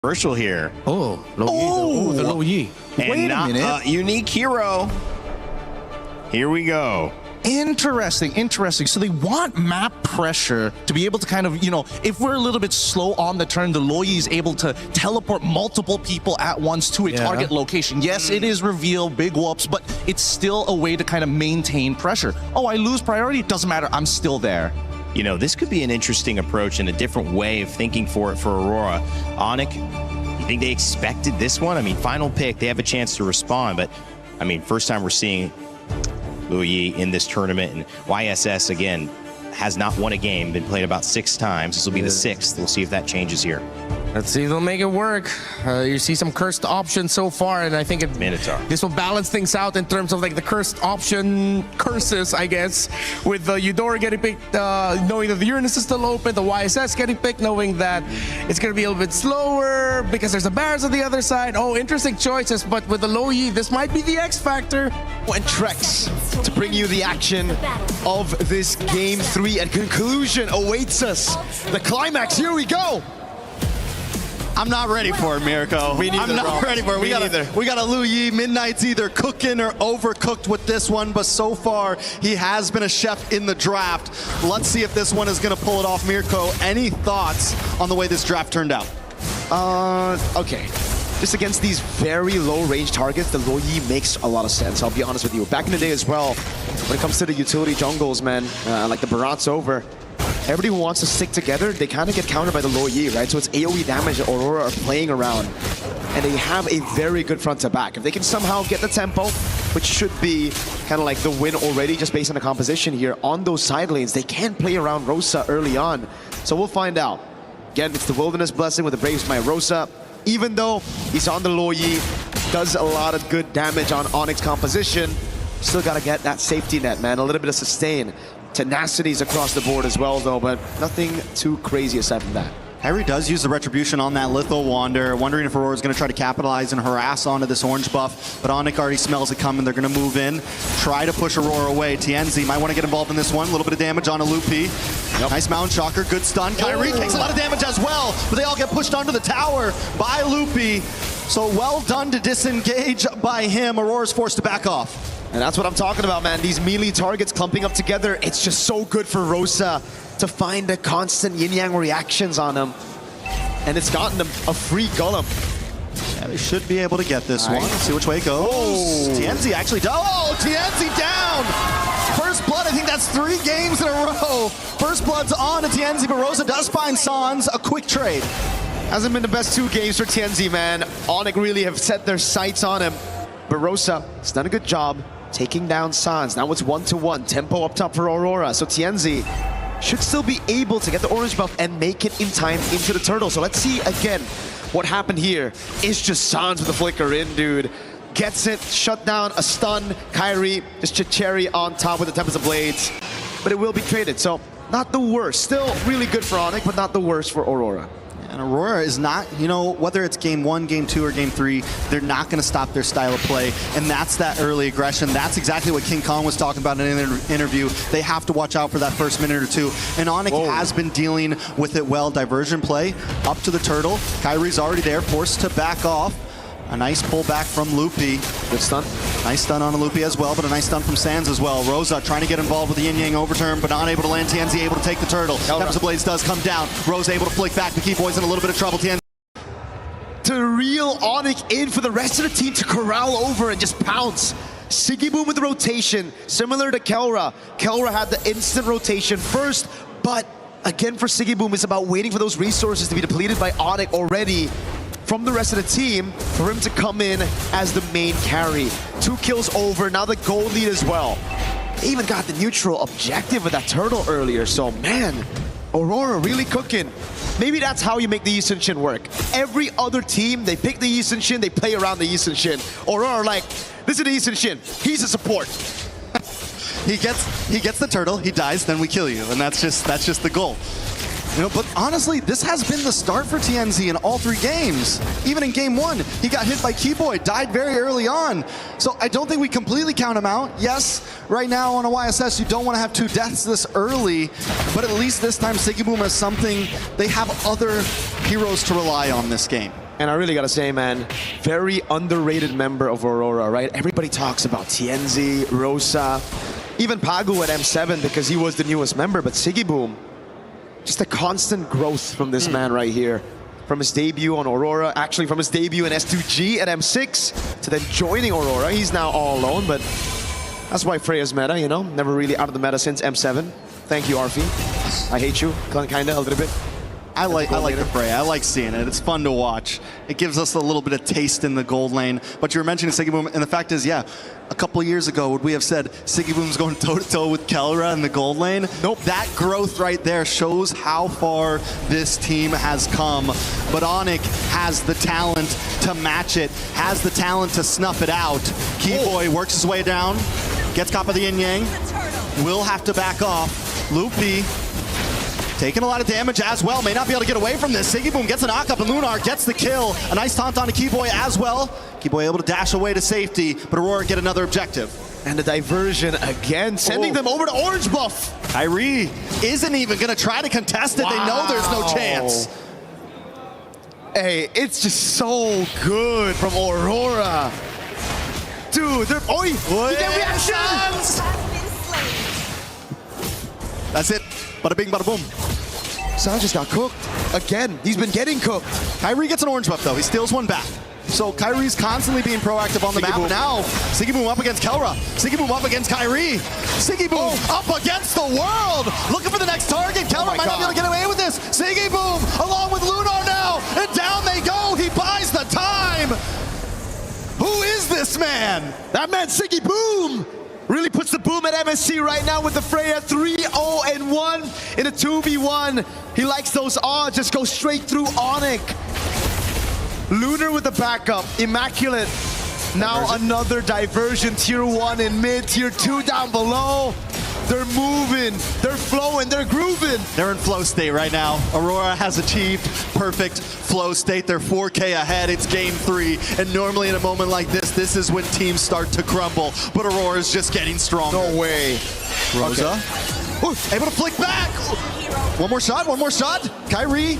Controversial here. Oh, the low Yi. And Wait a not minute. Unique hero. Here we go. Interesting. So they want map pressure to be able to kind of, if we're a little bit slow on the turn, the Loyi is able to teleport multiple people at once to a target location. Yes, it is reveal, big whoops, but it's still a way to kind of maintain pressure. Oh, I lose priority? Doesn't matter. I'm still there. This could be an interesting approach and a different way of thinking for Aurora. ONIC, you think they expected this one? I mean, final pick, they have a chance to respond, but I mean, first time we're seeing Yi in this tournament, and YSS again has not won a game, been played about 6 times. This will be the 6th. We'll see if that changes here. Let's see if they'll make it work. You see some cursed options so far, and I think this will balance things out in terms of like the cursed option curses, I guess, with the Eudora getting picked, knowing that the Uranus is still open, the YSS getting picked, knowing that it's going to be a little bit slower because there's a Barons on the other side. Oh, interesting choices, but with the low Yi, this might be the X factor. And Trex to bring you the action of this Game 3, and conclusion awaits us. The climax, here we go. I'm not ready for it, Mirko. I'm not ready for it. We got a Lu Yi. Midnight's either cooking or overcooked with this one, but so far he has been a chef in the draft. Let's see if this one is going to pull it off. Mirko, any thoughts on the way this draft turned out? Okay. Just against these very low-range targets, the Loyi makes a lot of sense, I'll be honest with you. Back in the day as well, when it comes to the utility jungles, man, like the Barat's over, everybody who wants to stick together, they kind of get countered by the Loyi, right? So it's AoE damage that Aurora are playing around, and they have a very good front-to-back. If they can somehow get the tempo, which should be kind of like the win already, just based on the composition here, on those side lanes, they can play around Rosa early on. So we'll find out. Again, it's the Wilderness Blessing with the Braves by Rosa. Even though he's on the Loyi, does a lot of good damage on ONIC's composition, still got to get that safety net, man. A little bit of sustain. Tenacities across the board as well, though, but nothing too crazy aside from that. Harry does use the Retribution on that Litho Wander, wondering if Aurora's going to try to capitalize and harass onto this orange buff, but ONIC already smells it coming. They're going to move in, try to push Aurora away. TNZ might want to get involved in this one. A little bit of damage on a Loopy. Nice Mountain Shocker, good stun. Kyrie takes a lot of damage as well, but they all get pushed onto the tower by Loopy. So well done to disengage by him. Aurora's forced to back off. And that's what I'm talking about, man. These melee targets clumping up together, it's just so good for Rosa to find the constant yin-yang reactions on him. And it's gotten them a free Golem. Yeah, they should be able to get this one. Let's see which way it goes. Oh. TNZ actually does. Oh, TNZ down! First blood, I think that's 3 games in a row. First blood's on to TNZ, but Rosa does find Sans a quick trade. Hasn't been the best 2 games for TNZ, man. ONIC really have set their sights on him. But Rosa has done a good job taking down Sans. Now it's 1-to-1. Tempo up top for Aurora. So TNZ should still be able to get the orange buff and make it in time into the turtle. So let's see again what happened here. It's just Sans with the flicker in, dude. Gets it, shut down, a stun. Kyrie, just Cherry on top with the Tempest of Blades. But it will be traded, so not the worst. Still really good for ONIC, but not the worst for Aurora. And Aurora is not, whether it's game 1, game 2, or game 3, they're not going to stop their style of play. And that's that early aggression. That's exactly what King Kong was talking about in an interview. They have to watch out for that first minute or 2. And ONIC has been dealing with it well. Diversion play up to the turtle. Kyrie's already there, forced to back off. A nice pullback from Loopy. Good stun. Nice stun on a Loopy as well, but a nice stun from Sans as well. Rosa trying to get involved with the yin-yang overturn, but not able to land. TNZ able to take the turtle. Tempest of Blades does come down. Rosa able to flick back. The Key Boys in a little bit of trouble. TNZ to reel ONIC in for the rest of the team to corral over and just pounce. Siggy Boom with the rotation, similar to Kelra. Kelra had the instant rotation first, but again for Siggy Boom, it's about waiting for those resources to be depleted by ONIC already from the rest of the team for him to come in as the main carry. 2 kills over, now the gold lead as well. They even got the neutral objective with that turtle earlier, so man, Aurora really cooking. Maybe that's how you make the Yi Sun-Shin work. Every other team, they pick the Yi Sun-Shin, they play around the Yi Sun-Shin. Aurora like, this is the Yi Sun-Shin, he's a support. he gets the turtle, he dies, then we kill you, and that's just the goal. But honestly, this has been the start for TNZ in all 3 games. Even in game 1, he got hit by Keyboy, died very early on. So I don't think we completely count him out. Yes, right now on a YSS, you don't want to have 2 deaths this early, but at least this time Siggy Boom has something. They have other heroes to rely on this game. And I really gotta say, man, very underrated member of Aurora, right? Everybody talks about TNZ, Rosa, even Pagu at M7 because he was the newest member, but Sigiboom, just a constant growth from this man right here. From his debut on Aurora, actually from his debut in S2G at M6 to then joining Aurora. He's now all alone, but that's why Freya's meta, you know? Never really out of the meta since M7. Thank you, Arfi. I hate you, kinda, a little bit. I like the Freya. I like seeing it. It's fun to watch. It gives us a little bit of taste in the gold lane. But you were mentioning Sigiboom, and the fact is, yeah, a couple of years ago, would we have said Sigiboom's going toe-to-toe with Kelra in the gold lane? Nope. That growth right there shows how far this team has come. But ONIC has the talent to match it, has the talent to snuff it out. Keyboy works his way down, gets caught by the yin-yang, will have to back off. Loopy taking a lot of damage as well, may not be able to get away from this. Sigiboom gets a knock up and Lunar gets the kill. A nice taunt on to Keyboy as well. Keyboy able to dash away to safety, but Aurora get another objective. And the diversion again, sending them over to orange buff. Kyrie isn't even gonna try to contest it. Wow. They know there's no chance. Hey, it's just so good from Aurora. Dude, they're, you get reactions! That's it. Bada bing, bada boom. Sans just got cooked. Again, he's been getting cooked. Kyrie gets an orange buff though. He steals one back. So Kyrie's constantly being proactive on the map. Now, Sigiboom up against Kelra. Sigiboom up against Kyrie. Sigiboom up against the world. Looking for the next target. Kelra might not be able to get away with this. Sigiboom along with Lunar now. And down they go. He buys the time. Who is this man? That man, Sigiboom. Really puts the boom at MSC right now with the Freya 3-0-1 in a 2v1. He likes those odds. Just go straight through ONIC. Lunar with the backup. Immaculate. Now another diversion. Tier 1 in mid. Tier 2 down below. They're moving. They're flowing. They're grooving. They're in flow state right now. Aurora has achieved perfect flow state. They're 4K ahead. It's game 3. And normally in a moment like this is when teams start to crumble. But Aurora's just getting stronger. No way. Rosa. Okay. Able to flick back. One more shot. One more shot. Kyrie.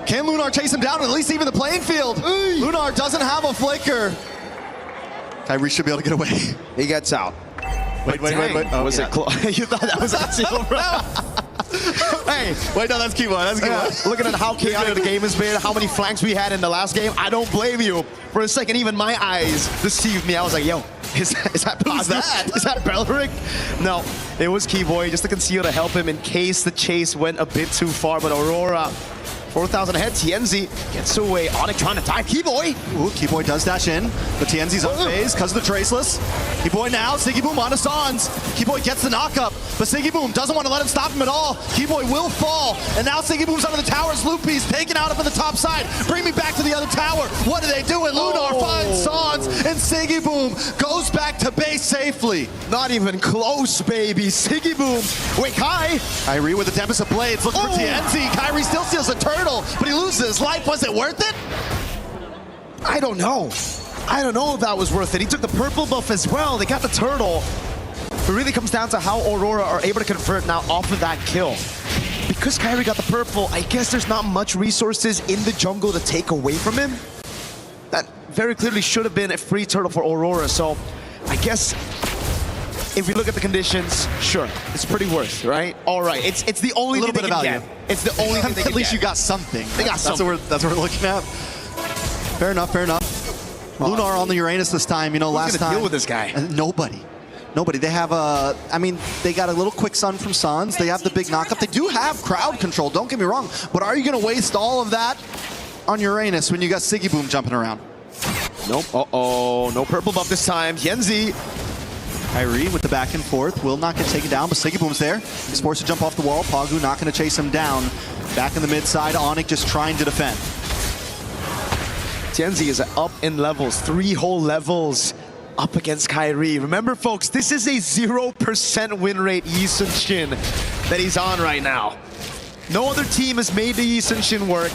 Can Lunar chase him down, or at least even the playing field? Lunar doesn't have a flicker. Kyrie should be able to get away. He gets out. Wait. Oh, was it close? You thought that was actually over? Hey, wait, no, that's Keyboy. That's Keyboy. Looking at how chaotic the game has been, how many flanks we had in the last game, I don't blame you. For a second, even my eyes deceived me. I was like, yo, is that Who's that? Is that Belric? No, it was Keyboy, just to conceal to help him in case the chase went a bit too far. But Aurora, 4,000 ahead. TNZ gets away. ONIC trying to dive. Keyboy. Ooh, Keyboy does dash in. But TNZ's on phase because of the Traceless. Keyboy now. Sigiboom on to Sans. Keyboy gets the knockup. But Sigiboom doesn't want to let him stop him at all. Keyboy will fall. And now Sigiboom's under the towers. Loopy's taken out up on the top side. Bring me back to the other tower. What do they do? And Lunar finds Sans. And Sigiboom goes back to base safely. Not even close, baby. Sigiboom. Wait, Kai. Kyrie with the Tempest of Blades. Looking for TNZ. Kyrie still steals a turtle, but he loses his life. Was it worth it? I don't know. I don't know if that was worth it. He took the purple buff as well. They got the turtle. It really comes down to how Aurora are able to convert now off of that kill. Because Kyrie got the purple, I guess there's not much resources in the jungle to take away from him. That very clearly should have been a free turtle for Aurora. So I guess if we look at the conditions, sure, it's pretty worth, right? All right, it's the only thing they can get. It's the only thing they can At least you got something. They got something. That's what we're looking at. Fair enough, fair enough. Lunar on the Uranus this time, you know, last time. Deal with this guy? Nobody. They have a, I mean, they got a little quick sun from Sans. They have the big knockup. They do have crowd control, don't get me wrong. But are you going to waste all of that on Uranus when you got Sigiboom jumping around? Nope. Uh-oh. No purple buff this time. Yenzi. Kyrie with the back and forth will not get taken down, but Sigiboom's there. He's forced to jump off the wall. Pagu not going to chase him down. Back in the mid side, ONIC just trying to defend. Tienzi is up in levels, 3 whole levels up against Kyrie. Remember, folks, this is a 0% win rate Yi Sun-shin that he's on right now. No other team has made the Yi Sun-shin work.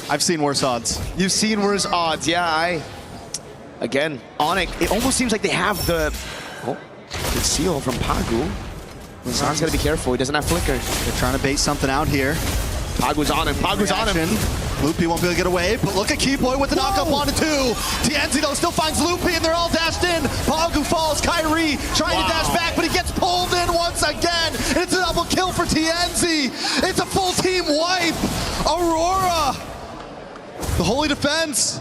I've seen worse odds. You've seen worse odds, yeah. Again, ONIC, it almost seems like they have the good seal from Pagu. Zan's gotta be careful, he doesn't have flicker. They're trying to bait something out here. Pagu's on him, Pagu's on him. Loopy won't be able to get away, but look at Keyboy with the knockup onto 2. TNZ though still finds Loopy and they're all dashed in. Pagu falls, Kyrie trying to dash back, but he gets pulled in once again. It's a double kill for TNZ. It's a full team wipe. Aurora, the holy defense.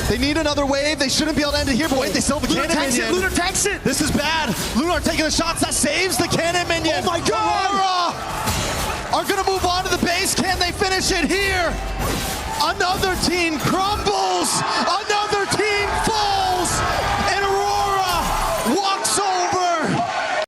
They need another wave. They shouldn't be able to end it here, but wait, they still have a cannon minion. Lunar tanks it. This is bad. Lunar taking the shots. That saves the cannon minion. Oh my God. Aurora are going to move on to the base. Can they finish it here? Another team crumbles. Another team falls.